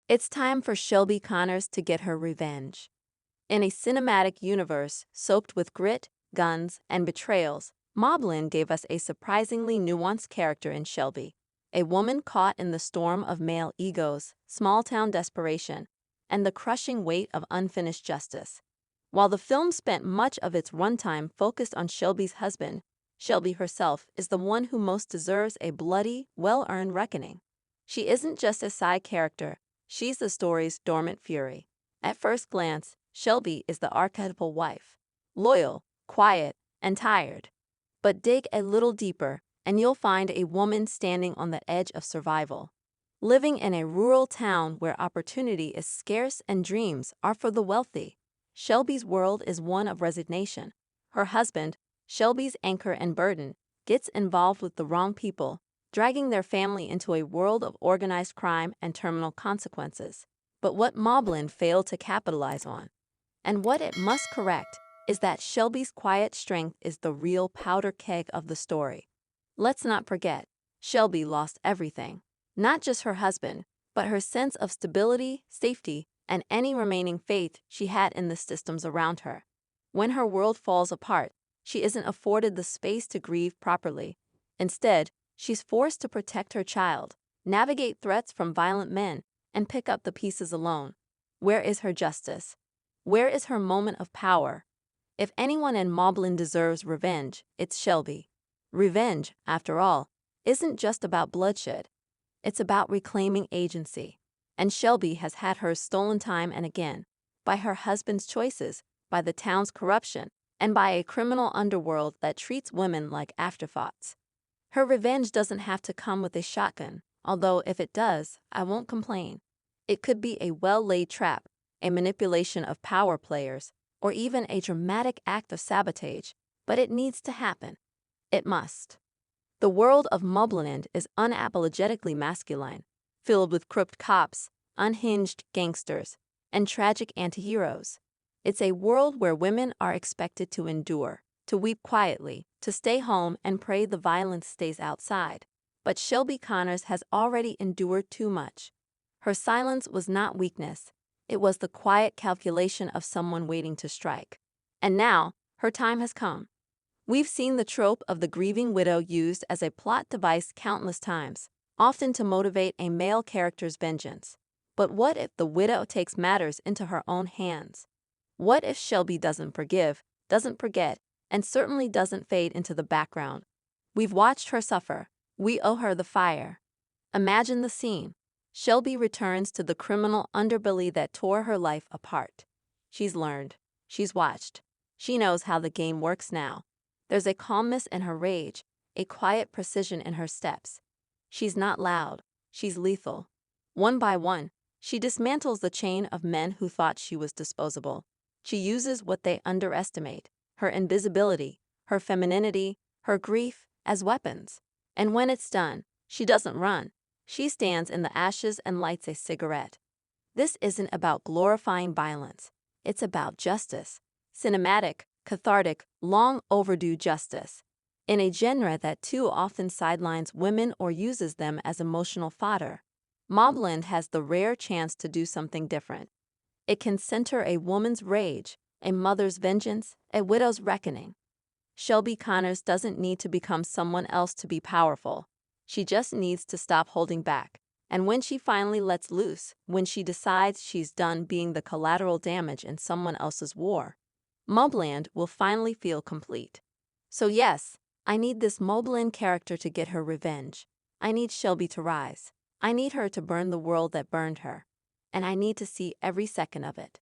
It's time for Shelby Connors to get her revenge. In a cinematic universe soaked with grit, guns, and betrayals, MobLand gave us a surprisingly nuanced character in Shelby, a woman caught in the storm of male egos, small-town desperation, and the crushing weight of unfinished justice. While the film spent much of its runtime focused on Shelby's husband, Shelby herself is the one who most deserves a bloody, well-earned reckoning. She isn't just a side character, she's the story's dormant fury. At first glance, Shelby is the archetypal wife, loyal, quiet, and tired. But dig a little deeper, and you'll find a woman standing on the edge of survival. Living in a rural town where opportunity is scarce and dreams are for the wealthy, Shelby's world is one of resignation. Her husband, Shelby's anchor and burden, gets involved with the wrong people, dragging their family into a world of organized crime and terminal consequences. But what MobLand failed to capitalize on, and what it must correct, is that Shelby's quiet strength is the real powder keg of the story. Let's not forget, Shelby lost everything. Not just her husband, but her sense of stability, safety, and any remaining faith she had in the systems around her. When her world falls apart, she isn't afforded the space to grieve properly. Instead, she's forced to protect her child, navigate threats from violent men, and pick up the pieces alone. Where is her justice? Where is her moment of power? If anyone in MobLand deserves revenge, it's Shelby. Revenge, after all, isn't just about bloodshed. It's about reclaiming agency. And Shelby has had hers stolen time and again, by her husband's choices, by the town's corruption, and by a criminal underworld that treats women like afterthoughts. Her revenge doesn't have to come with a shotgun, although if it does, I won't complain. It could be a well-laid trap, a manipulation of power players, or even a dramatic act of sabotage, but it needs to happen. It must. The world of MobLand is unapologetically masculine, filled with crooked cops, unhinged gangsters, and tragic antiheroes. It's a world where women are expected to endure, to weep quietly, to stay home and pray the violence stays outside. But Shelby Connors has already endured too much. Her silence was not weakness. It was the quiet calculation of someone waiting to strike. And now, her time has come. We've seen the trope of the grieving widow used as a plot device countless times, often to motivate a male character's vengeance. But what if the widow takes matters into her own hands? What if Shelby doesn't forgive, doesn't forget, and certainly doesn't fade into the background? We've watched her suffer. We owe her the fire. Imagine the scene. Shelby returns to the criminal underbelly that tore her life apart. She's learned. She's watched. She knows how the game works now. There's a calmness in her rage, a quiet precision in her steps. She's not loud. She's lethal. One by one, she dismantles the chain of men who thought she was disposable. She uses what they underestimate, her invisibility, her femininity, her grief, as weapons. And when it's done, she doesn't run. She stands in the ashes and lights a cigarette. This isn't about glorifying violence. It's about justice. Cinematic, cathartic, long overdue justice. In a genre that too often sidelines women or uses them as emotional fodder, MobLand has the rare chance to do something different. It can center a woman's rage, a mother's vengeance, a widow's reckoning. Shelby Connors doesn't need to become someone else to be powerful. She just needs to stop holding back. And when she finally lets loose, when she decides she's done being the collateral damage in someone else's war, MobLand will finally feel complete. So yes, I need this MobLand character to get her revenge. I need Shelby to rise. I need her to burn the world that burned her. And I need to see every second of it.